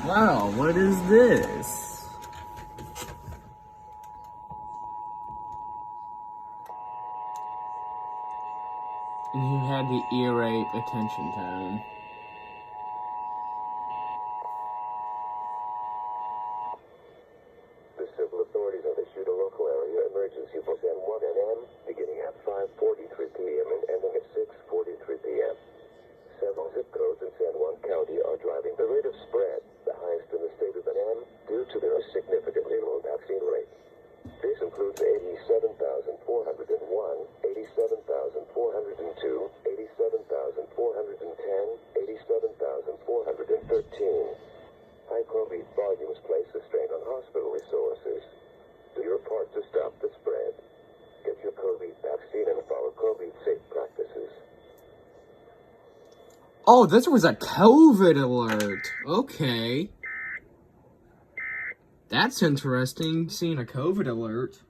Wow, what is this? And you had the ear rape attention tone. The civil authorities have issued a local area emergency for San Juan County beginning at 5:43 p.m. and ending at 6:43 p.m. Several zip codes in San Juan County are driving the rate of spread, the highest in the state of N, due to their significantly low vaccine rate. This includes 87,401, 87,402, 87,410, 87,413. High COVID volumes place a strain on hospital resources. Do your part to stop the spread. Get your COVID vaccine and follow COVID safe practices. Oh, this was a COVID alert. Okay. That's interesting, seeing a COVID alert.